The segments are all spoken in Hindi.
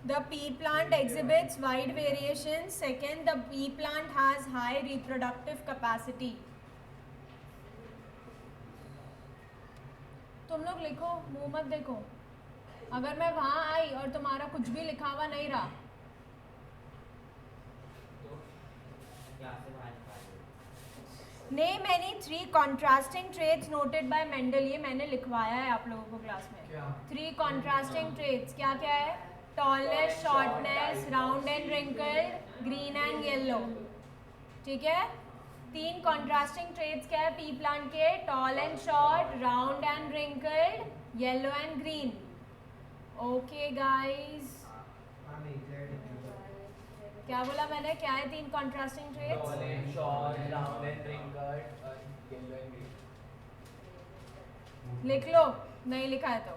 The pea plant exhibits wide variations. Second, the pea plant has high reproductive capacity. तुम लोग लिखो, मुंह मत देखो. अगर मैं वहां आई और तुम्हारा कुछ भी लिखा हुआ नहीं रहा, Name any 3 contrasting traits noted by Mendel. ये मैंने लिखवाया है आप लोगों को क्लास में. 3 contrasting traits क्या क्या है? Tallness, shortness, round and wrinkled, green and yellow. ठीक है? 3 contrasting traits क्या है pea plant के? Tall and short, round and wrinkled, yellow and green. Okay guys. क्या बोला मैंने? क्या है 3 contrasting traits? Tall and short, round and wrinkled, yellow and green. लिख लो, नहीं लिखा है तो.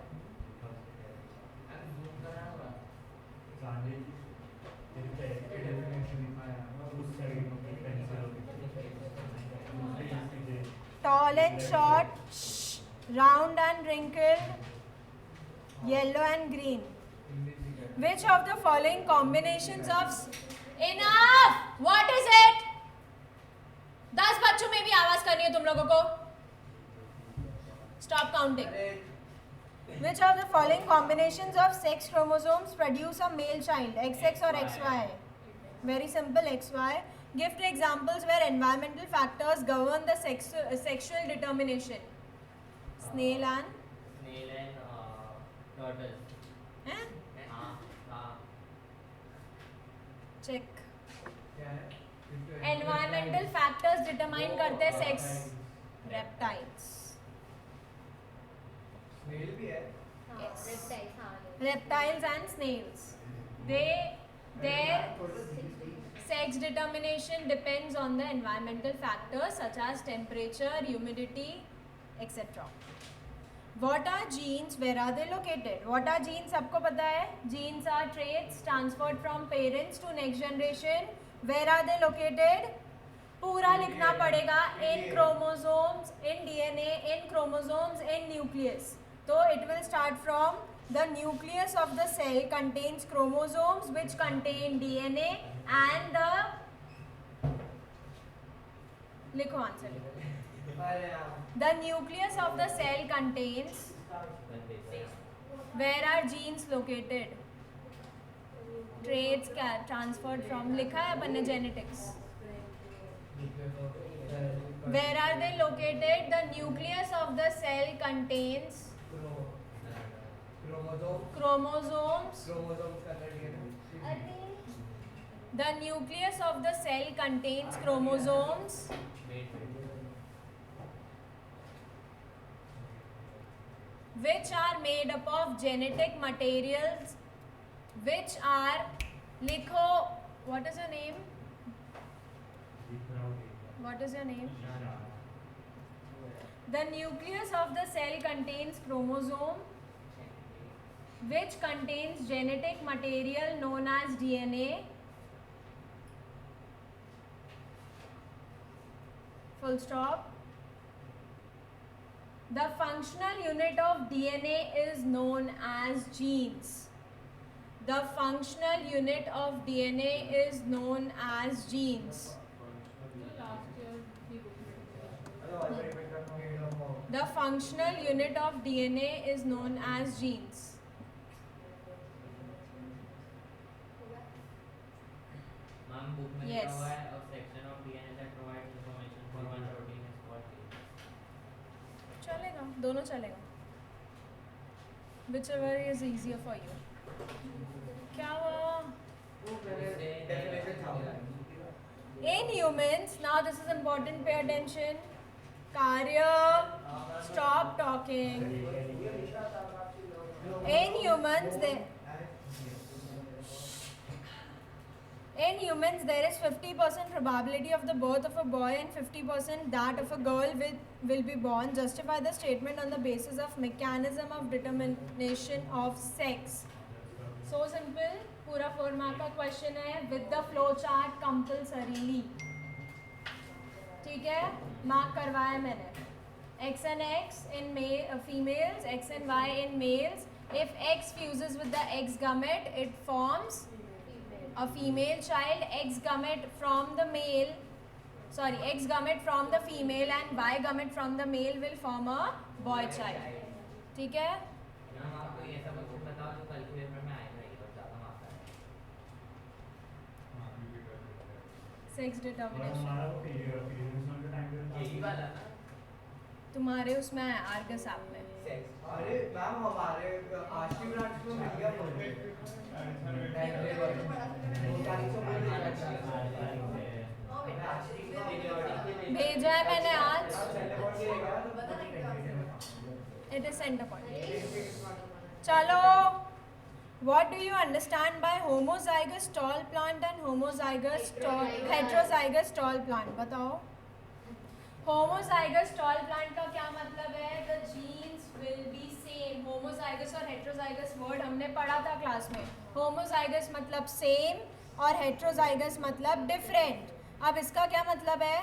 Tall and short, round and wrinkled, yellow and green. Which of the following combinations of enough? What is it? 10 बच्चों में भी आवाज करनी है तुम लोगों को. Stop counting. Which of the following combinations of sex chromosomes produce a male child? XX or XY? Very simple, XY. Give 2 examples where environmental factors govern the sexual determination. Snail and turtle. eh? Check. Environmental factors determine करते हैं sex. Reptiles. स्नेल भी है. Yes. Reptiles and snails. Their sex determination depends on the environmental factors such as temperature, humidity, etc. What are genes? Where are they located? What are genes? सबको पता है. Genes are traits transferred from parents to next generation. Where are they located? पूरा लिखना पड़ेगा. In chromosomes, in DNA, in chromosomes, in nucleus. So it will start from the nucleus of the cell contains chromosomes which contain DNA and the लिखो आंसर लिखो. The nucleus of the cell contains. Where are genes located? Traits transferred from. लिखा है अपन ने genetics. Where are they located? The nucleus of the cell contains chromosomes. The nucleus of the cell contains chromosomes which are made up of genetic materials which are likho. What is your name? What is your name? The nucleus of the cell contains chromosome which contains genetic material known as DNA. Full stop. The functional unit of DNA is known as genes. The functional unit of DNA is known as genes. The functional unit of DNA is known as genes. Yes. चलेगा, दोनों चलेगा. Whichever is easier for you. क्या हुआ? In humans, now this is important, pay attention. Karya, stop talking. In humans, there is 50% probability of the birth of a boy and 50% that of a girl will be born. Justify the statement on the basis of mechanism of determination of sex. So simple. पूरा 4 mark का question है with the flow chart compulsorily. ठीक है, मार्क करवाया मैंने. X and X in females, X and Y in males, If X fuses with the X gamete, it forms a female child. X gamete from the male, sorry, X gamete from the female and Y gamete from the male will form a boy child. ठीक है? आपको ये सब कुछ बताओ जो कल के पेपर में आएगा, ये बहुत ज़्यादा मार्क्स आएगा। सेक्स डिटर्मिनेशन यही वाला ना तुम्हारे उसमें है आर्गस ऐप में। सेक्स। अरे मैम हमारे आशी ब्रांच में मिल गया परफेक्ट भेजा है मैंने आज। It is centre point. चलो, what do you understand by homozygous tall plant and heterozygous tall plant? बताओ। homozygous tall plant का क्या मतलब है? The genes will be same. homozygous और heterozygous word हमने पढ़ा था क्लास में। homozygous मतलब same और heterozygous मतलब different. अब इसका क्या मतलब है?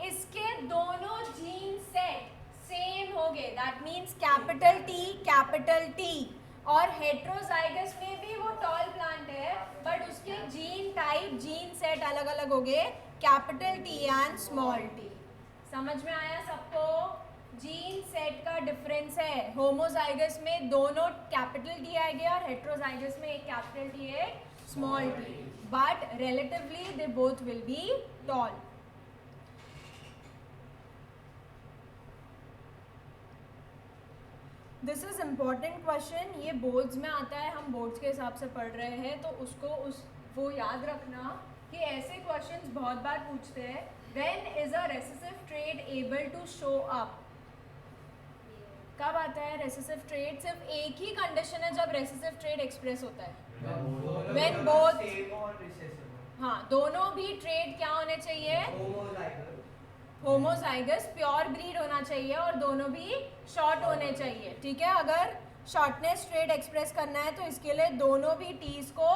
इसके दोनों जीन सेट सेम हो गए, दैट मीन्स कैपिटल टी। और हेट्रोजाइगस में भी वो टॉल प्लांट है, बट उसके जीन टाइप जीन सेट अलग अलग हो गए, capital T and small T. समझ में आया सबको? जीन सेट का डिफरेंस है। होमोजाइगस में दोनों कैपिटल टी आएंगे और हेट्रोजाइगस में एक कैपिटल टी एक small T, but relatively they both will be toll. This is important question, ये बोर्ड्स में आता है, हम बोर्ड्स के हिसाब से पढ़ रहे हैं, तो उसको वो याद रखना कि ऐसे क्वेश्चंस बहुत बार पूछते हैं। When is a recessive trait able to show up? कब आता है रेसेसिव ट्रेट? सिर्फ एक ही कंडीशन है जब रेसेसिव ट्रेट एक्सप्रेस होता है, व्हेन बोथ, हाँ, दोनों भी ट्रेट क्या होने चाहिए? होमोजाइगस, प्योर ब्रीड होना चाहिए और दोनों भी शॉर्ट होने चाहिए। ठीक है? अगर शॉर्टनेस ट्रेट एक्सप्रेस करना है तो इसके लिए दोनों भी टीज को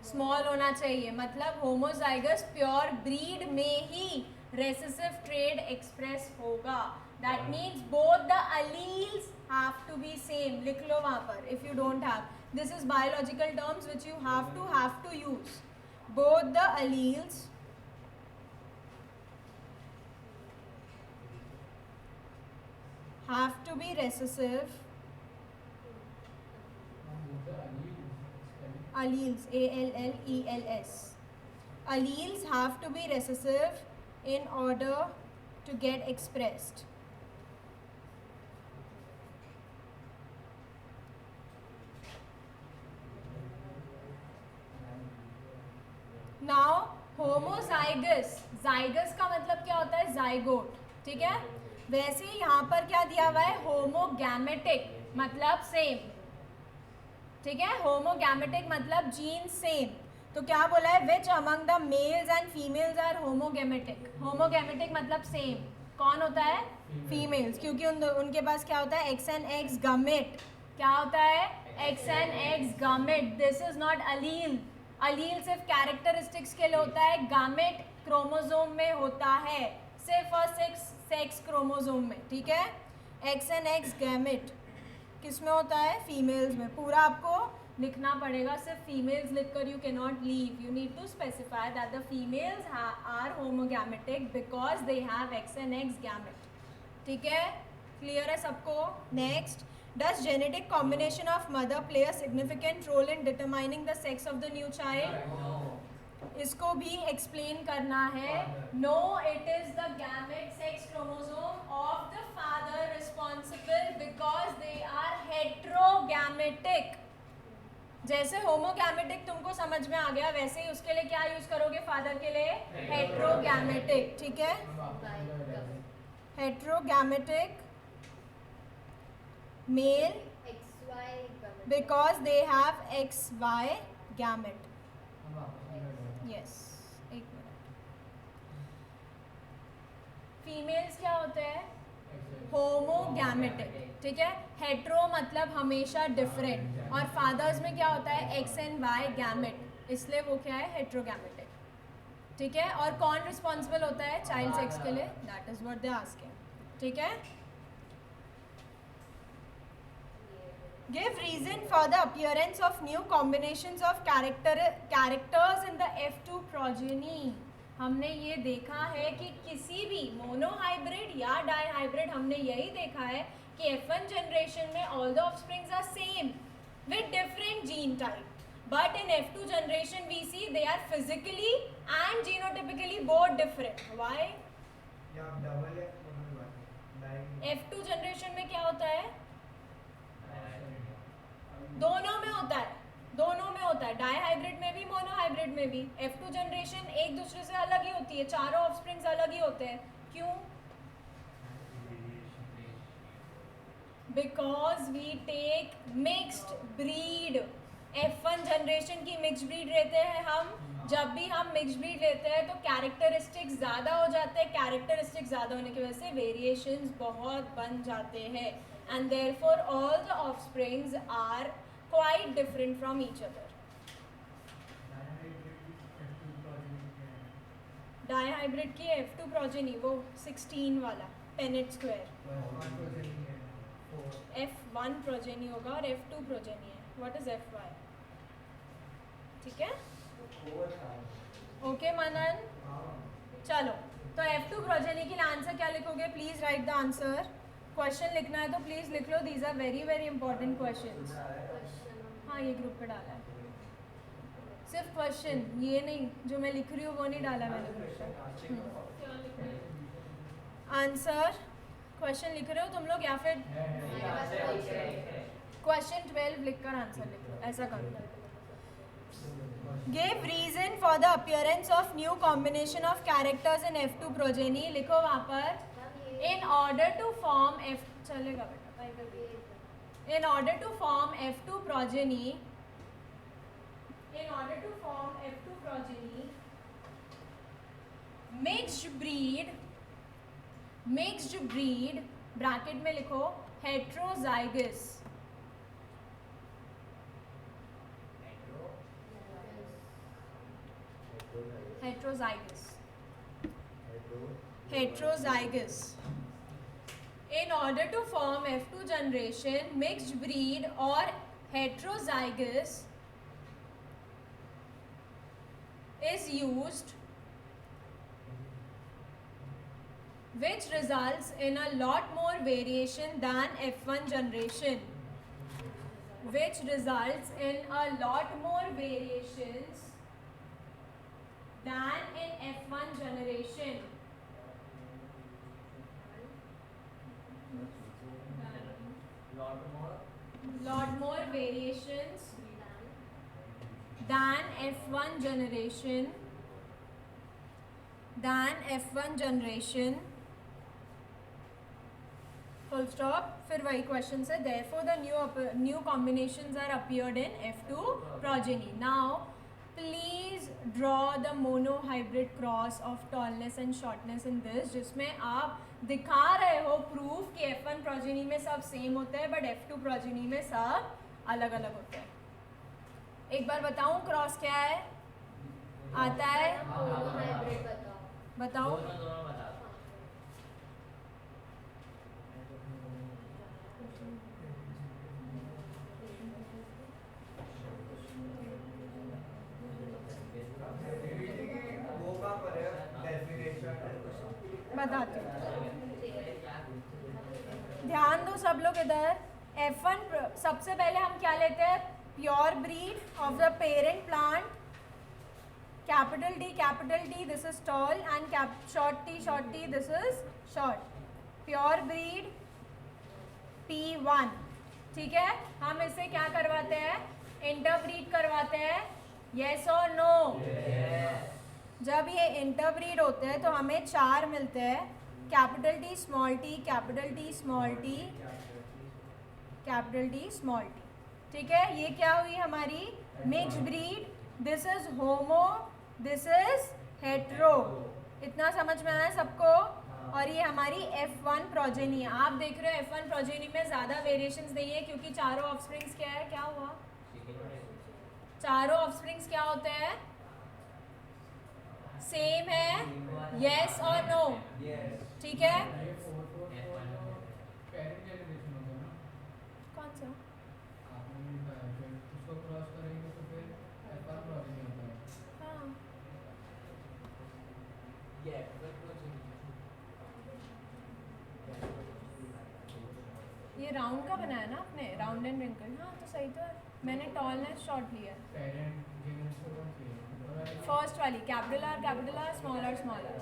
स्मॉल होना चाहिए, मतलब होमोजाइगस प्योर ब्रीड में ही रेसेसिव ट्रेट एक्सप्रेस होगा। That means both the alleles have to be same. लिख लो वहाँ पर if you don't have, this is biological terms which you have to use. Both the alleles have to be recessive. Alleles, A-L-L-E-L-S. Alleles have to be recessive in order to get expressed. Now, homozygous, zygus का मतलब क्या होता है? zygote, ठीक है? वैसे यहाँ पर क्या दिया हुआ है? होमोगैमेटिक मतलब सेम, ठीक है? होमोगैमेटिक मतलब जीन सेम। तो क्या बोला है? Which among the males and females are homogametic? Homogametic मतलब सेम। कौन होता है? फीमेल्स, क्योंकि उनके पास क्या होता है? X and X gamete. क्या होता है? X and X gamete. This is not allele. Allele सिर्फ कैरेक्टरिस्टिक्स के लिए होता है, गैमेट क्रोमोसोम में होता है, सिर्फ और सिर्फ सेक्स क्रोमोसोम में। ठीक है? एक्स एंड एक्स गैमेट किस में होता है? फीमेल्स में। पूरा आपको लिखना पड़ेगा, सिर्फ फीमेल्स लिखकर you can not leave, you need to specify that the females are homogametic because they have X and X gamete. ठीक है? क्लियर है सबको? Next, does genetic combination of mother play a significant role in determining the sex of the new child? इसको भी एक्सप्लेन करना है। No, it is the gamete sex chromosome of the father responsible because they are heterogametic. जैसे होमोगैमेटिक तुमको समझ में आ गया, वैसे ही उसके लिए क्या यूज करोगे फादर के लिए? हेट्रोगैमेटिक। ठीक है? Heterogametic male because they have XY gamete. Yes, एक मिनट। फीमेल्स क्या होते हैं? होमोगैमेटिक। ठीक है? हेट्रो मतलब हमेशा डिफरेंट, और फादर्स में क्या होता है? एक्स एंड वाई गैमेट, इसलिए वो क्या है? हेट्रोगैमेटिक। ठीक है? और कौन रिस्पॉन्सिबल होता है चाइल्ड सेक्स के लिए? That is what they asking. ठीक है? Give reason for the appearance of new combinations of characters in the F2 progeny. हमने ये देखा है कि किसी भी मोनोहाइब्रिड या डाइहाइब्रिड हमने यही देखा है कि F1 जनरेशन में all the offsprings are same with different gene type, but in F2 generation we see they are physically and genotypically both different. Why? या डबल है डाई F2 जनरेशन में क्या होता है? दोनों में होता है, दोनों में होता है, डाइहाइब्रिड में भी मोनोहाइब्रिड में भी. F2 जनरेशन एक दूसरे से अलग ही होती है, चारों ऑफस्प्रिंग्स अलग ही होते हैं. क्यों? Because we take mixed breed. F1 generation की मिक्स्ड ब्रीड लेते हैं हम. जब भी हम मिक्स्ड ब्रीड लेते हैं तो कैरेक्टरिस्टिक्स ज़्यादा हो जाते हैं. कैरेक्टरिस्टिक्स ज़्यादा होने की वजह से वेरिएशंस बहुत बन जाते हैं, and therefore all the offsprings are quite different from each other. Dihybrid की F2 progeny वो 16 वाला Punnett square. F1 progeny होगा और F2 progeny है. What is FY? ठीक है? ओके मनन, चलो तो F2 progeny के लिए आंसर क्या लिखोगे? Please write the answer. Question लिखना है तो प्लीज लिख लो. These are very very important questions. हाँ ये ग्रुप पे डाला है. सिर्फ क्वेश्चन, ये नहीं जो मैं लिख रही हूँ वो नहीं डाला मैंने ग्रुप पे. आंसर क्वेश्चन लिख रहे हो तुम लोग या फिर क्वेश्चन 12 लिखकर आंसर लिख लो. ऐसा करो. Give reason for the appearance of new combination of characters in F2 progeny. लिखो वहाँ पर. In order to form F चलेगा बेटा. In order to form F2 progeny, in order to form F2 progeny, mixed breed bracket में लिखो heterozygous. Heterozygous. In order to form F2 generation, mixed breed or heterozygous is used, which results in a lot more variation than F1 generation. Which results in a lot more variations than in F1 generation. Lot more variations than F1 generation. Full stop. फिर वही क्वेश्चन से therefore the new combinations are appeared in F2 progeny. Now please draw the monohybrid cross of tallness and shortness in this, जिसमें आप दिखा रहे हो प्रूफ कि F1 progeny में सब सेम होता है बट F2 progeny में सब अलग अलग होते हैं. एक बार बताऊं क्रॉस क्या है? आता है? बताओ. बताती हूँ. ध्यान दो सब लोग इधर. F1 सबसे पहले हम क्या लेते हैं? Pure breed of the parent plant. Capital T this is tall and short T this is short. Pure breed P1. ठीक है. हम इससे क्या करवाते हैं? इंटरब्रीड करवाते हैं. येस और नो? जब ये इंटरब्रीड होते हैं तो हमें 4 मिलते हैं. Capital T small t, capital T small t, capital T small t. ठीक है. ये क्या हुई हमारी mixed breed. This is homo, this is hetero. इतना समझ में आया सबको? और ये हमारी F1 प्रोजेनी है. आप देख रहे हो F1 प्रोजेनी में ज़्यादा वेरिएशंस नहीं है क्योंकि चारों ऑफस्प्रिंग्स क्या है? क्या हुआ? चारों ऑफस्प्रिंग्स क्या होते हैं? सेम है. यस और नो? ठीक है. कौन सा? उसको क्रॉस करेंगे तो फिर F1 प्रॉब्लम नहीं होता है। हाँ ये F1 प्रोजेक्ट ये राउंड का बनाया ना आपने, राउंड एंड रिंकल। हाँ तो सही तो है, मैंने टॉलनेस शॉर्ट लिया है। पेरेंट जीनस को कौन सी है? फर्स्ट वाली capital R small r small r.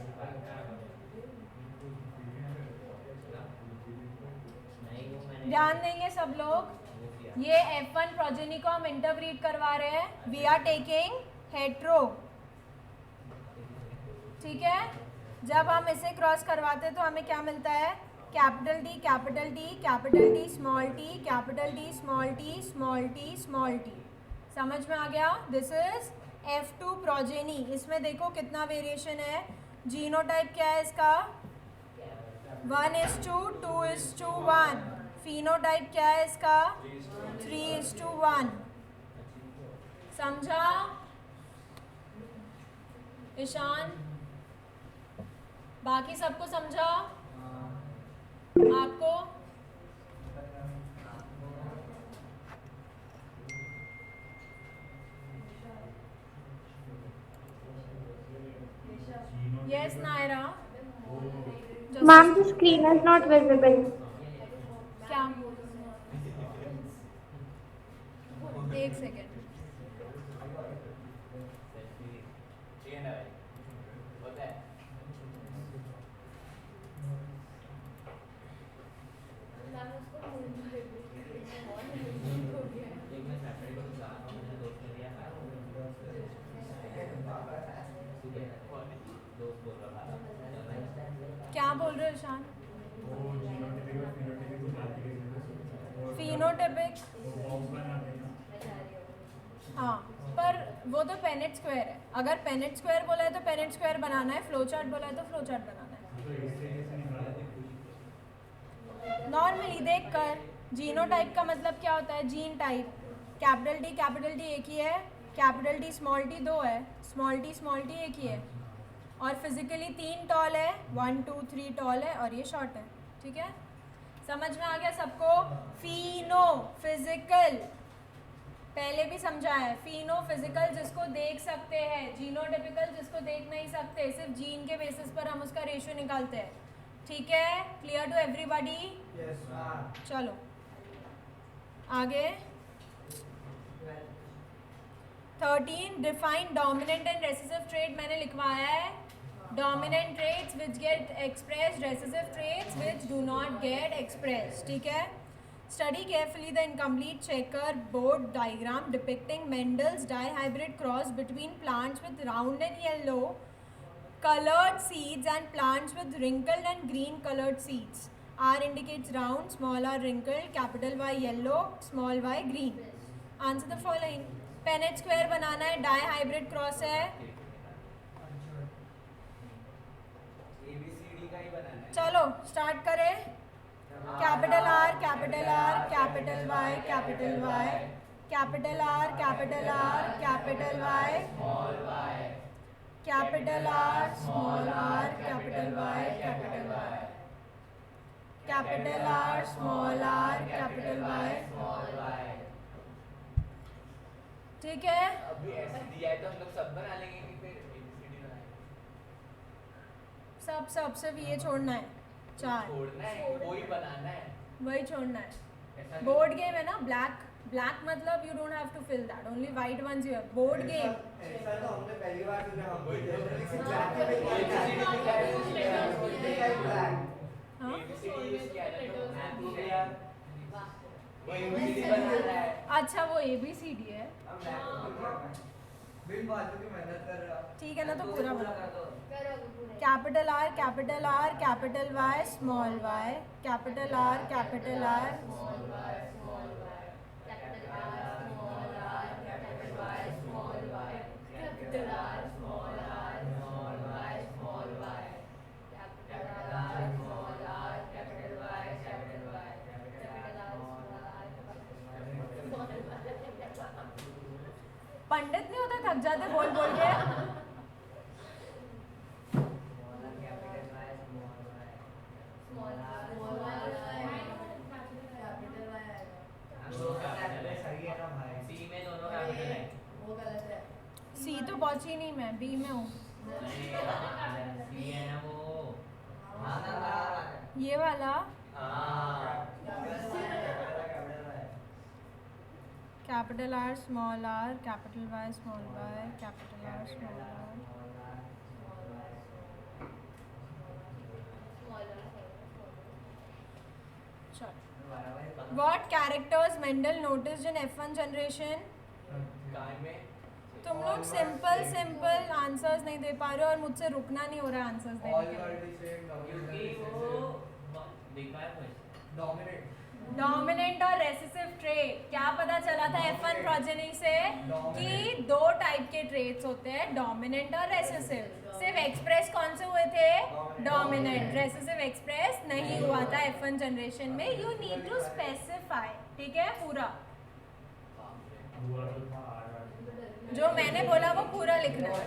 नहीं वो मैंने ध्यान देंगे सब लोग, वो किया ये F1 प्रोजेनी को हम इंटरप्रीट करवा रहे हैं। वी आर टेकिंग हेट्रो, ठीक है। जब हम इसे क्रॉस करवाते हैं तो हमें क्या मिलता है, capital D capital D capital D small T capital D small T small T small T. समझ में आ गया? This is F2 progeny. इसमें देखो कितना वेरिएशन है। जीनोटाइप क्या है इसका, 1:2, 2:1। फिनोटाइप क्या है इसका, 3:1। समझा ईशान? बाकी सबको समझा? आपको yes Naira? Ma'am, the screen is not visible. क्या? एक सेकेंड। चिकन है भाई होता है एक मैं सैटरडे को जा रहा हूँ, मेरे दोस्त ने दिया है दोस्त बोल रहा था क्या बोल रहे हो ईशान? फिनोटाइपिक, हाँ पर वो तो पेनेट स्क्वायर है। अगर पेनेट स्क्वायर बोला है तो पेनेट स्क्वायर बनाना है, फ्लो चार्ट बोला है तो फ्लो चार्ट बनाना है। नॉर्मली देख कर जीनोटाइप का मतलब क्या होता है, जीन टाइप। कैपिटल टी एक ही है, कैपिटल टी स्मॉल टी दो है, स्मॉल टी एक ही है। और फिजिकली 3 टॉल है, 1 2 3 टॉल है और ये शॉर्ट है, ठीक है। समझ में आ गया सबको? फिनो फिजिकल पहले भी समझा है। फिनो फिजिकल जिसको देख सकते हैं, जीनोटिपिकल जिसको देख नहीं सकते, सिर्फ जीन के बेसिस पर हम उसका रेशियो निकालते हैं, ठीक है। Clear to everybody? Yes ma'am. चलो आगे। 13 define dominant and recessive trait मैंने लिखवाया है। Dominant traits which get expressed, recessive traits which do not get expressed, ठीक है। Study carefully the incomplete checkerboard diagram depicting Mendel's dihybrid cross between plants with round and yellow colored seeds and plants with wrinkled and green colored seeds. R indicates round, small r wrinkled, capital Y yellow, small y green. Answer the following. Punnett square बनाना है, डाइहाइब्रिड क्रॉस है। ABCD का ही बनाना है। चलो स्टार्ट करें। Capital R capital R capital Y capital Y capital R capital R capital Y capital R small r capital Y capital Y capital R small r capital Y, ठीक है। अभी ऐसे दिया है तो हम लोग सब बना लेंगे कि फिर ABCD बनाएंगे? सब सिर्फ ये छोड़ना है, 4 छोड़ना है कि वही बनाना है? वही छोड़ना है। ऐसा नहीं- बोर्ड गेम है ना, ब्लैक मतलब you don't have to fill that, only white ones you have. Board game ऐसा तो हमने पहली बार सुना। हम वही तो। जनरली सिर्फ ABCD ब्लैक। हाँ ABCD यूज किया है ना, तो मैथ हो गया वो ABCD बनाना है। अच्छा वो ABCD है, हम ब्लैक को क्या है? बिन बातों की मेहनत कर रहा। ठीक है ना, तो पूरा बना। कर दो। Capital R capital Y small Y capital R capital R पंडित नहीं होता, थक जाते बोल बोल के। सही है ना भाई? सी में दोनों तो पहुंची नहीं मैं, बी में हूँ। सी है ना वो। ये वाला capital R small r, capital Y small y, capital R small r। What characters Mendel noticed in F1 generation? तुम लोग सिंपल आंसर्स नहीं दे पा रहे हो और मुझसे रुकना नहीं हो रहा है आंसर्स देने के लिए। क्योंकि वो बेकार क्वेश्चन। डोमिनेंट और रेसेसिव ट्रेट, क्या पता चला था F1 प्रोजेनी से कि दो टाइप के ट्रेट्स होते हैं, डोमिनेंट और रेसेसिव। सिर्फ एक्सप्रेस कौन से हुए थे? डोमिनेंट। रेसेसिव एक्सप्रेस नहीं हुआ था F1 जनरेशन में। यू नीड टू स्पेसिफाई, ठीक है, पूरा जो मैंने बोला वो पूरा लिखना है।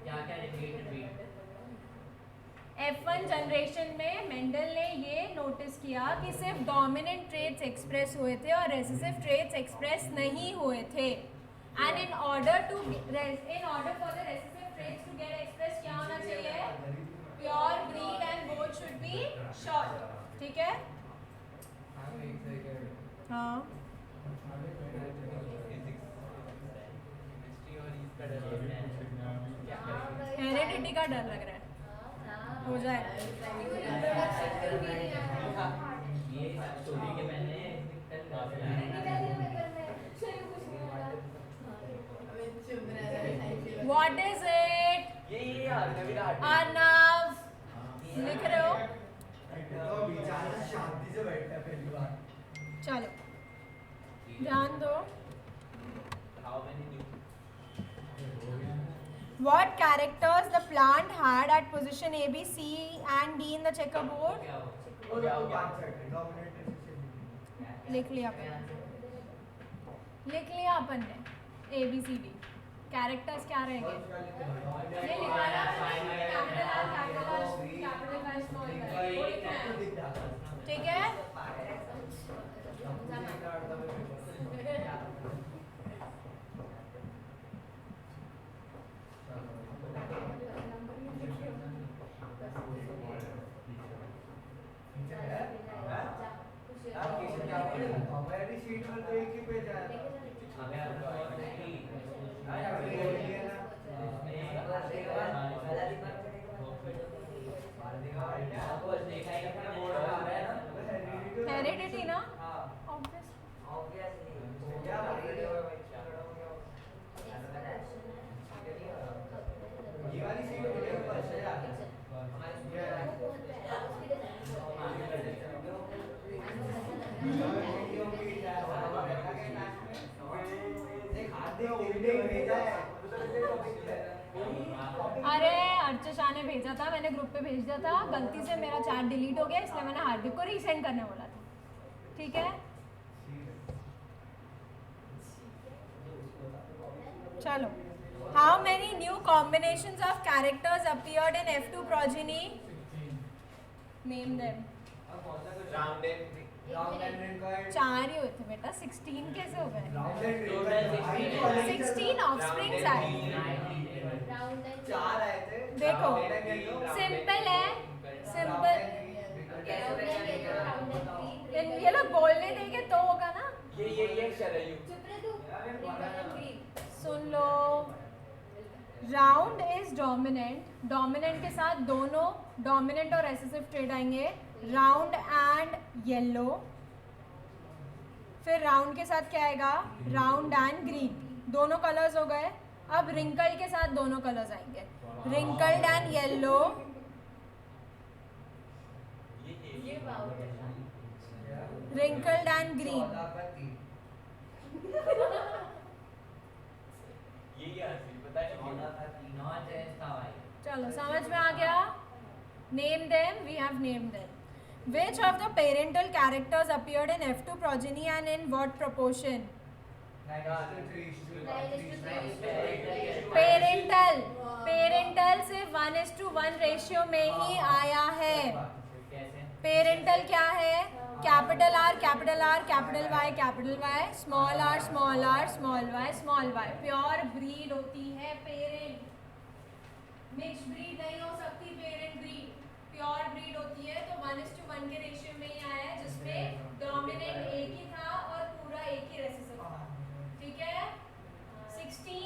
क्या रिपीट F1 जनरेशन में मेंडल ने ये नोटिस किया कि सिर्फ डोमिनेंट ट्रेट्स एक्सप्रेस हुए थे और रेसेसिव ट्रेट्स एक्सप्रेस नहीं हुए थे। And in order for the recessive traits to get express क्या होना चाहिए? Pure, breed and bold should be short, ठीक है? हाँ हेरिडिटी का डर लग रहा है, हो जाए। ये स्टोरी के मैंने What is it? अर्नव लिख रहे हो? चलो ध्यान दो। What characters the plant had at position A, B, C and D in the checkerboard? लिख लिया अपन ने A, B, C, D। Characters क्या रहेंगे? ये लिखा ना कैपिटल R, स्मॉल y, ठीक है? हेरिडिटी ना अरे अर्चशा ने भेजा था, मैंने ग्रुप पे भेज दिया था, गलती से मेरा चैट डिलीट हो गया इसलिए मैंने हार्दिक को रीसेंड करने बोला था, ठीक है? चलो, how many new combinations of characters appeared in F2 progeny? Name them. 4 ही हुए थे बेटा, 16 कैसे हो गए? 16 ऑफस्प्रिंग्स आए। देखो सिंपल है, सिंपल। ये लोग बोलने देंगे तो होगा ना। सुन लो, राउंड इज डोमिनेंट, डोमिनेंट के साथ दोनों डोमिनेंट और रेसेसिव ट्रेट आएंगे, राउंड एंड येलो। फिर राउंड के साथ क्या आएगा? राउंड एंड ग्रीन, दोनों कलर्स हो गए। अब रिंकल के साथ दोनों कलर्स आएंगे, wrinkled and yellow, wrinkled and green. चलो समझ में आ गया? Name them, we have named them. Which of the parental characters appeared in F2 progeny and in what proportion? Parental सिर्फ 1:1 रेशियो में ही आया है। पेरेंटल क्या है? Capital R capital R capital Y small r small y small y. Pure breed होती है पेरेंट, मिक्स ब्रीड नहीं हो सकती पेरेंट ब्रीड, प्योर ब्रीड होती है। तो 1:1 के रेशियो में ही आया है जिसमें डोमिनेंट एक ही था और पूरा एक ही रेसेसिव था, ठीक है। 16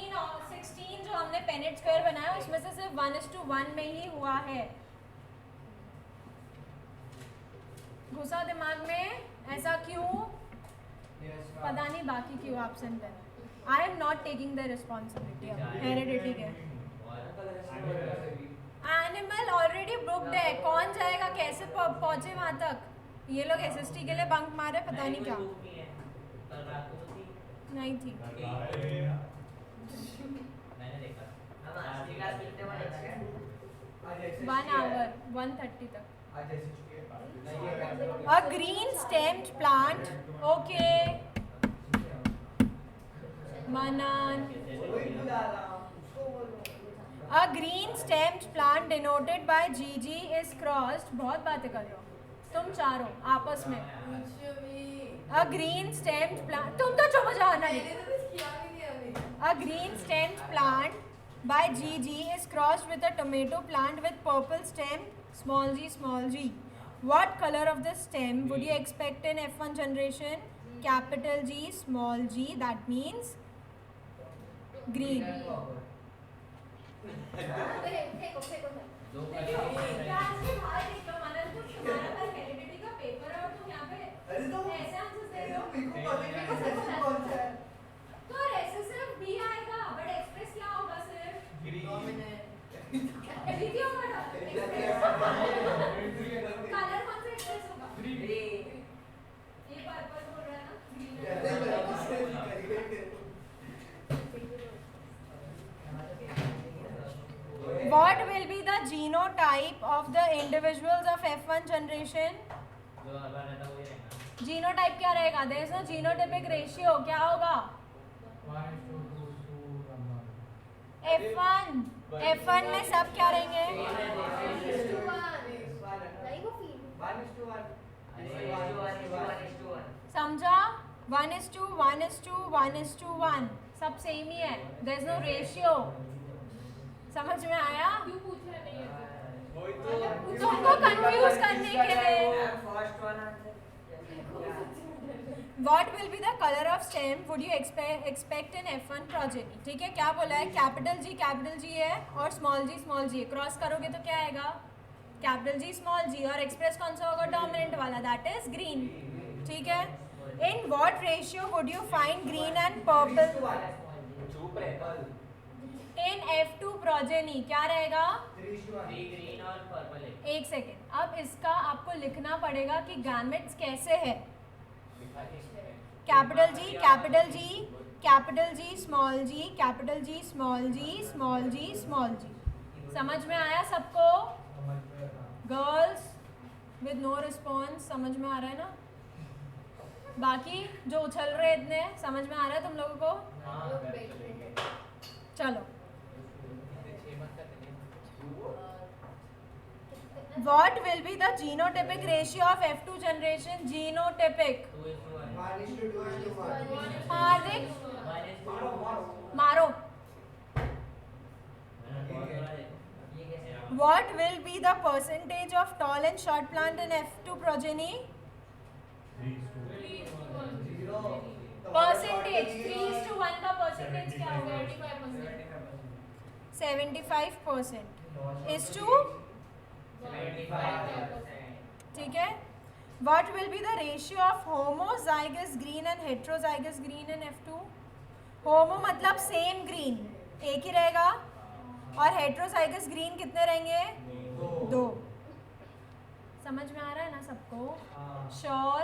जो हमने पेनेट स्क्वायर बनाया उसमें से सिर्फ 1:1 में ही हुआ है। घुसा दिमाग में, ऐसा क्यों पता नहीं, बाकी क्यों एब्सेंट है। I am not taking the responsibility of heredity के। एनिमल ऑलरेडी बुक्ड है, कौन जाएगा, कैसे पहुंचे वहां तक। ये लोग एसएसटी के लिए बंक मारे पता नहीं क्या। नहीं थी, मैंने देखा। हम आज की क्लास कितने बजे तक है? आज 1 आवर 1:30 तक। आज ऐसे A green stemmed plant, okay. Manan. A green stemmed plant denoted by GG is crossed. बहुत बातें कर रहे हो तुम चारों आपस में। A green stemmed plant, तुम तो चुप जाओ ना। A green stemmed plant by GG is crossed with a tomato plant with purple stem, small g. What color of the stem would you expect in F1 generation? Capital G, small g, that means green. तो रेसेसिव B आएगा, बट एक्सप्रेस क्या होगा सिर्फ? कलर कौन सा एक्सप्रेस होगा? ये पर्पल बोल रहा है ना। What will be the genotype of the individuals of F1 generation? जो हर बार रहता है वही रहेगा। जीनोटाइप क्या रहेगा? There is no genotypic ratio, क्या होगा? F1 में सब क्या रहेंगे? समझा? 1:1:1:1 सब सेम ही है, देयर इज नो रेशियो। समझ में आया? क्यों पूछ रहे हैं तुमको कंफ्यूज करने के लिए। What will be the color of stem would you expect in F1 progeny? ठीक है, क्या बोला है? कैपिटल जी है और स्मॉल जी है। क्रॉस करोगे तो क्या आएगा? कैपिटल जी स्मॉल जी, और एक्सप्रेस कौन सा होगा? डोमिनेंट वाला, दैट इज ग्रीन, ठीक है। In what ratio would you find green and purple in F2 progeny? क्या रहेगा? 3 ग्रीन और पर्पल है। एक सेकेंड, अब इसका आपको लिखना पड़ेगा कि गैमेट्स कैसे है। कैपिटल जी स्मॉल जी, कैपिटल जी स्मॉल जी। समझ में आया सबको? गर्ल्स विद नो रिस्पॉन्स, समझ में आ रहा है ना? बाकी जो उछल रहे इतने, समझ में आ रहा है तुम लोगों को? चलो, What will be the genotypic ratio of F2 generation? Genotypic. 1:2:1. हार्दिक मारो। What will be the percentage of tall and short plant in F2 progeny? Percentage 3:1 का percentage क्या होगा? 75% is to, ठीक है। What will be the ratio of homozygous green and heterozygous green in F2? होमो मतलब सेम ग्रीन, एक ही रहेगा, और हेट्रोजाइगस ग्रीन कितने रहेंगे? 2। समझ में आ रहा है ना सबको? श्योर?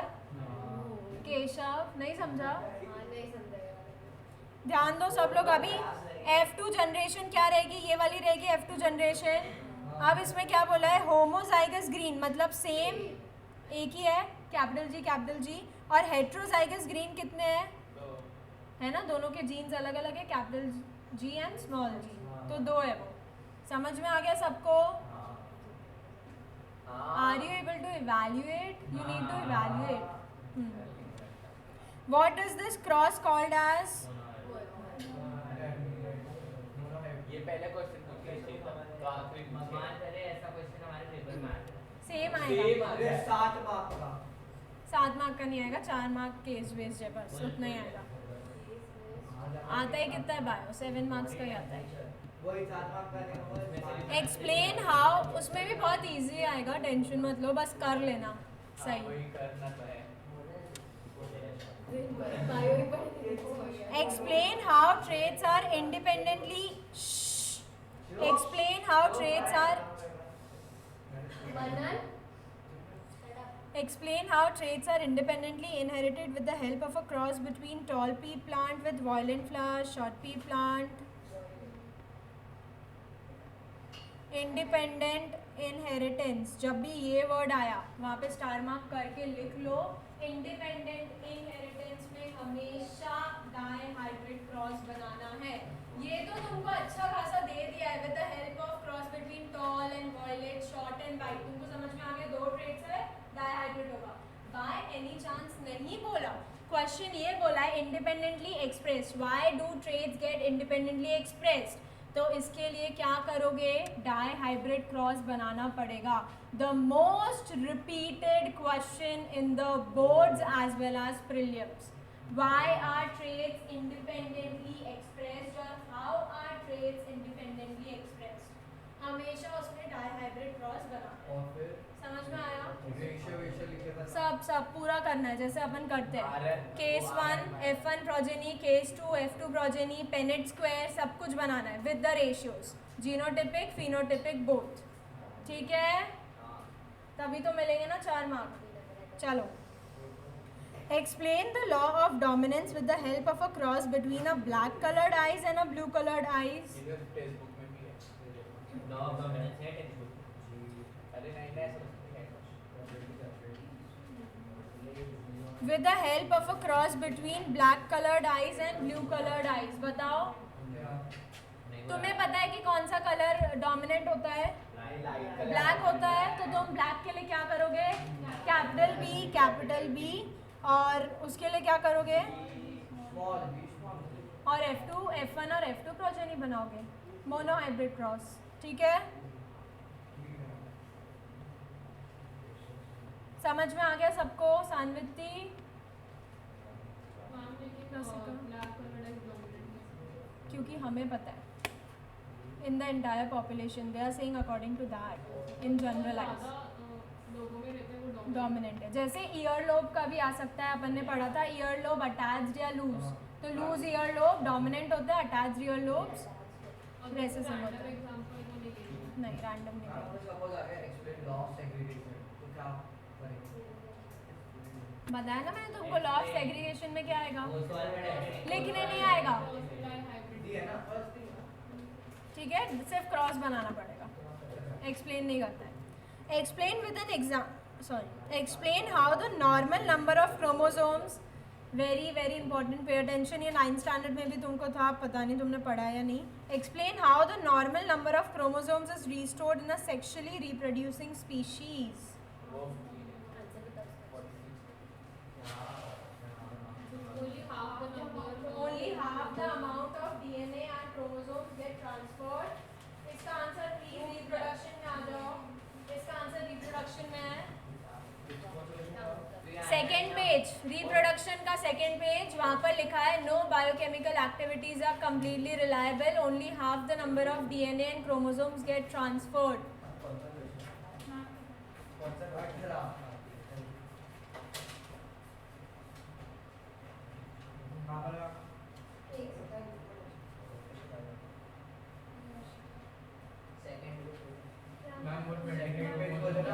केशव नहीं समझा? ध्यान दो सब लोग। अभी F2 जनरेशन क्या रहेगी? ये वाली रहेगी F2 जनरेशन। अब इसमें क्या बोला है? होमोजाइगस ग्रीन मतलब सेम एक ही है, कैपिटल जी, और हेट्रोजाइगस ग्रीन कितने हैं? है ना, दोनों के जीन्स अलग अलग है, कैपिटल जी एंड स्मॉल जी, तो 2 है वो। समझ में आ गया सबको? Are you able to evaluate? You need to evaluate. What is this cross called as? ये पहले क्वेश्चन पूछ लीजिए तो आखिरी भगवान करे ऐसा क्वेश्चन हमारे पेपर में आए सेम आएगा। अरे 7 मार्क का 7 मार्क का नहीं आएगा, 4 मार्क केस बेस्ड है, बस उतना ही आएगा। आता है कितना है बायो? 7 मार्क्स का ही आता है। वही 7 मार्क का नहीं। एक्सप्लेन हाउ, उसमें भी बहुत इजी आएगा, टेंशन मत लो, बस कर लेना सही। वही करना तो है। Explain how traits are independently. Explain how traits are. Explain how traits are independently inherited with the help of a cross between tall pea plant with violent flowers, short pea plant. Independent inheritance, जब भी ये वर्ड आया वहाँ पे स्टार मार्क करके लिख लो। इंडिपेंडेंट इनहेरिटेंस में हमेशा डाई हाइब्रिड क्रॉस बनाना है। ये तो तुमको अच्छा खासा दे दिया है with the help of cross between tall and violet, short and white. तुमको समझ में आ गया, 2 ट्रेट्स है, डाई हाइब्रिड होगा। बाय एनी चांस नहीं बोला, क्वेश्चन ये बोला है independently expressed. Why do traits get independently expressed? तो इसके लिए क्या करोगे? डाई हाइब्रिड क्रॉस बनाना पड़ेगा। The most repeated question in the boards as well as prelims, why are traits independently expressed और how are traits independently expressed, हमेशा उसमें डाई हाइब्रिड क्रॉस बनाना। और फिर समझ में आया? रेशियो लिख के बता। सब पूरा करना है जैसे अपन करते हैं। Case 1 F1 progeny, case 2 F2 progeny, Punnett square, सब कुछ बनाना है with the ratios, genotypic phenotypic both. ठीक है, तभी तो मिलेंगे ना 4 मार्क। चलो, explain the law of dominance with the help of a cross between a black coloured eyes and a blue coloured eyes. ये तो टेक्स्ट बुक में भी है। लॉ ऑफ डोमिनेंस है टेक्स्ट बुक। अरे नहीं नहीं with the help of a cross between black coloured eyes and blue coloured eyes. बताओ, तुम्हें पता है कि कौन सा कलर डोमिनेंट होता है? ब्लैक होता है। तो तुम ब्लैक के लिए क्या करोगे? कैपिटल बी, और उसके लिए क्या करोगे? और F1 और F2 प्रोजेनी बनाओगे, मोनो हाइब्रिड क्रॉस। ठीक है, समझ में आ गया सबको? सान्विति, क्योंकि हमें पता है in the entire population they are saying according to that in generalize dominant है। जैसे ईयर लोब का भी आ सकता है, अपन ने पढ़ा था ईयर लोब अटैच्ड या लूज, तो लूज ईयर लोब डोमिनेंट होता है, अटैच्ड ईयर लोब्स रेसेसिव होता है। नहीं, रैंडम नहीं सपोज आ गया एक्सप्लेन लॉ ऑफ सेग्रीगेशन, तो क्या करेंगे? बताया ना मैंने तुमको, लॉ ऑफ सेग्रीगेशन में क्या आएगा? वो सॉल्व है लिखने नहीं आएगा, दी है ना फर्स्ट थिंग। ठीक है, सिर्फ क्रॉस बनाना पड़ेगा, एक्सप्लेन नहीं करता है। Explain with an explain how the normal number of chromosomes, very very important, pay attention. ये 9th स्टैंडर्ड में भी तुमको था, पता नहीं तुमने पढ़ा है या नहीं। Explain how the normal number of chromosomes is restored in a sexually reproducing species. Only half the amount of DNA and chromosomes get transferred. इसका आंसर प्लीज रिप्रोडक्शन में आ जाओ, इसका आंसर रिप्रोडक्शन में है। सेकेंड पेज, रिप्रोडक्शन का सेकेंड पेज, वहाँ पर लिखा है no biochemical activities are completely reliable, only half the number of DNA and chromosomes get transferred. Ma'am वो 28 पेज को देना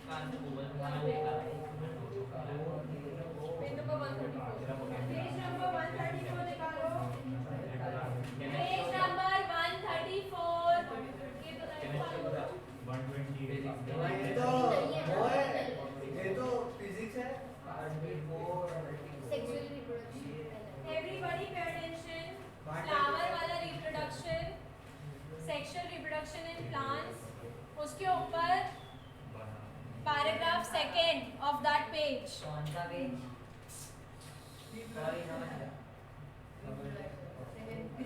इसका आंसर गूगल पे मैंने देखा था। पेज नंबर 134 निकालो। पेज नंबर 134 ये तो फिजिक्स है। Everybody pay attention. Flower वाला reproduction, sexual reproduction in plants. उसके ऊपर paragraph second of that page. कौन सा पेज? सॉरी समझ गया।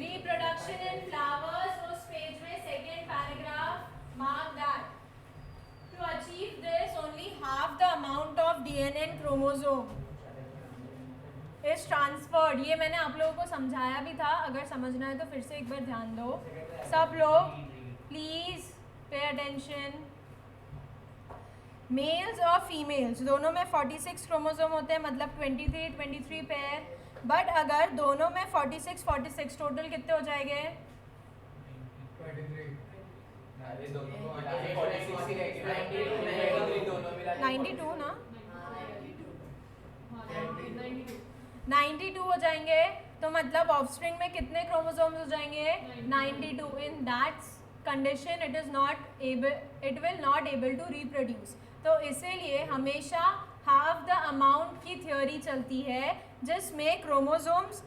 Reproduction in flowers, उस पेज में second paragraph, mark that. To achieve this, only half the amount of DNA and chromosome is transferred. ये मैंने आप लोगों को समझाया भी था, अगर समझना है तो फिर से एक बार ध्यान दो सब लोग, प्लीज पे अटेंशन। मेल्स और फीमेल्स दोनों में 46 क्रोमोसोम होते हैं, मतलब 23 पेयर। बट अगर दोनों में 46 टोटल कितने हो जाएंगे? 23 अरे दोनों को 46 ही रहेगी, दोनों मिला 92 ना, 92 हो जाएंगे। तो मतलब ऑफस्प्रिंग में कितने क्रोमोसोम्स हो जाएंगे? 92। In that condition it will not able to reproduce. तो इसीलिए हमेशा हाफ द अमाउंट की थ्योरी चलती है, जिसमें क्रोमोसोम्स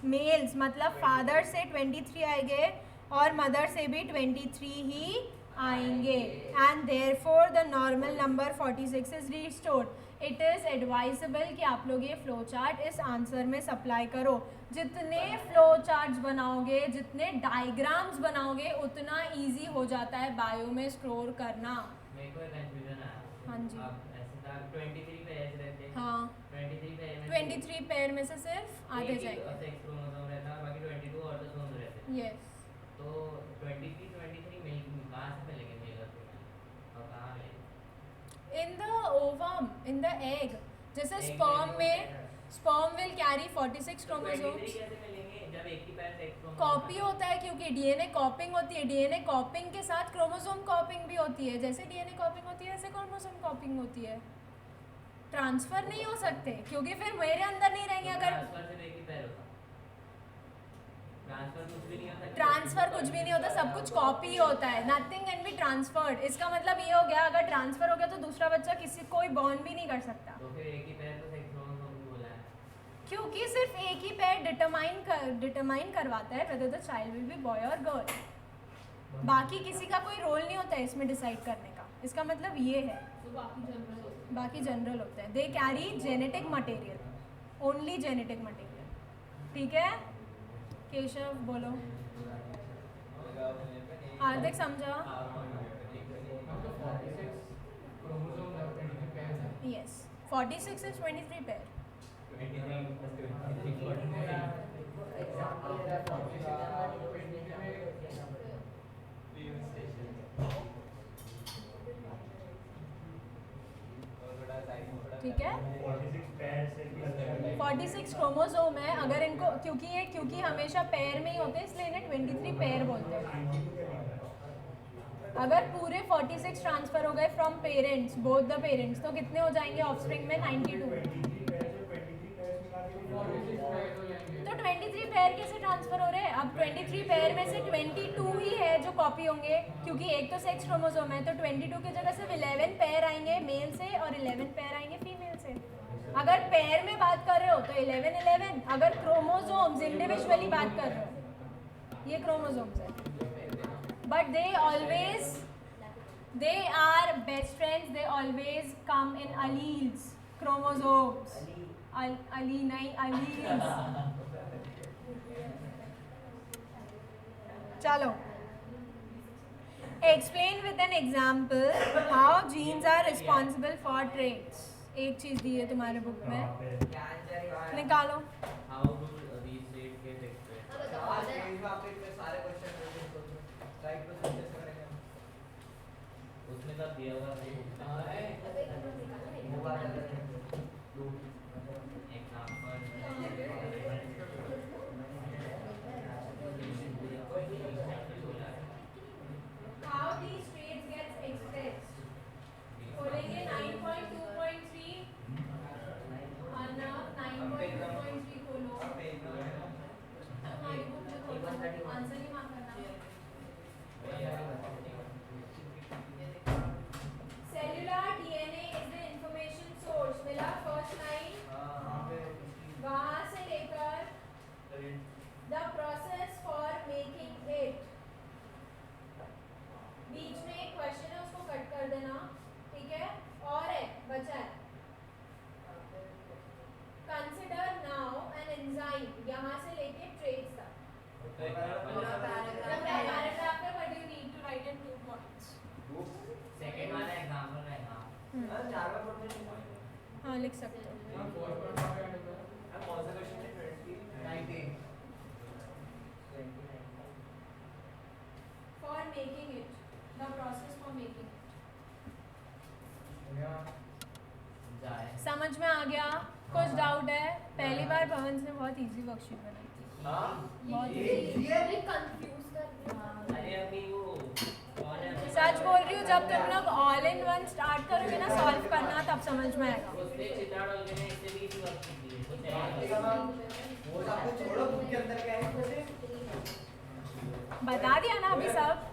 मेल्स मतलब फादर से 23 आएंगे और मदर से भी 23 ही आएंगे, and therefore the normal number 46 is restored. It is advisable कि आप लोग ये फ्लो चार्ट इस आंसर में सप्लाई करो। जितने फ्लो चार्ट्स बनाओगे, जितने डायग्राम्स बनाओगे, उतना इजी हो जाता है बायो में स्क्रोल करना। मेरे को एक कंफ्यूजन आया। हाँ जी। अब ऐसे था 23 पेयर्स रहते हैं। हाँ, 23 पेयर में 23 पेयर में से सिर्फ आधे एक ही जाएंगे। सेक्स क्रोमोसोम रहता है, बाकी 22 ऑटोसोम्स रहते हैं। यस, तो 23 मिल कहाँ से मिलेंगे मेल और फीमेल, और कहाँ मिलेंगे? In the ovum, in the egg. जैसे Egg स्पर्म में में स्पर्म विल कैरी 46 तो 23 क्रोमोसोम्स। कैसे मिलेंगे जब एक ही पेयर सेक्स क्रोमोसोम कॉपी होता है, क्योंकि डीएनए कॉपिंग होती है। डीएनए कॉपिंग के साथ क्रोमोसोम कॉपिंग भी होती है। जैसे डीएनए कॉपिंग होती है, ऐसे क्रोमोसोम कॉपिंग होती है। ट्रांसफर नहीं हो सकते, क्योंकि फिर मेरे अंदर नहीं रहेंगे। अगर ट्रांसफर से एक ही पेयर होता, ट्रांसफर कुछ भी नहीं होता। ट्रांसफर कुछ भी नहीं होता, सब कुछ कॉपी होता है। Nothing can be transferred. इसका मतलब ये हो गया, अगर ट्रांसफर हो गया तो दूसरा बच्चा किसी कोई बॉन्ड भी नहीं कर सकता, तो फिर एक ही पेयर को सेक्स क्रोमोसोम भी बोला है। क्योंकि सिर्फ एक ही पेयर डिटरमाइन करवाता है whether the child will be boy और गर्ल। बाकी किसी का कोई रोल नहीं होता है इसमें डिसाइड करने का। इसका मतलब ये है, बाकी जनरल होता है। They carry genetic material, only genetic material. ठीक है, केशव बोलो। हार्दिक समझा? Yes, 46 is 23 pair. ठीक है, 46 क्रोमोसोम है। अगर इनको क्योंकि हमेशा पेयर में ही होते हैं, इसलिए इन्हें 23 पेयर बोलते हैं। अगर पूरे 46 ट्रांसफर हो गए from parents, both the parents, तो कितने हो जाएंगे ऑफस्प्रिंग में? 92। तो 23 पेयर कैसे ट्रांसफर हो रहे हैं? अब 23 पेयर में से 22 ही है जो कॉपी होंगे, क्योंकि एक तो सेक्स क्रोमोसोम है। तो 22 की जगह सिर्फ 11 पेयर आएंगे मेल से और 11 पेयर आएंगे फीमेल से। अगर पेयर में बात कर रहे हो तो 11। अगर क्रोमोसोम्स इंडिविजुअली बात कर रहे हो, ये क्रोमोसोम्स है। But they are best friends, they always come in alleles, chromosomes. Ali nahi, alleles. चलो, explain with an example how genes are responsible for traits. एक चीज दी है तुम्हारे बुक में, निकालो। How do these traits get expressed? सारे क्वेश्चन राइट क्वेश्चन कैसे करेंगे? उसमें सब दिया हुआ है। How these traits gets expressed? खोलेंगे हाँ लिख सकते हो. हाँ 4.5 है अब कौन सा क्वेश्चन है 19 For making it, the process for making it. या जाए समझ में आ गया? कुछ डाउट है? पहली बार भवन से बहुत इजी वर्कशीट बनाई थी. हां बहुत ये easy. ये कंफ्यूज कर हाँ. अरे अभी वो कौन है सच बोल रही हूँ, जब तुम लोग ऑल इन वन स्टार्ट करोगे ना सॉल्व करना, तब समझ में आएगा. उसने चित्राड़ और ने इससे भी इसी वक्त की है कुछ वो सब छोड़ो, बुक के अंदर क्या है? बता दिया ना अभी सब.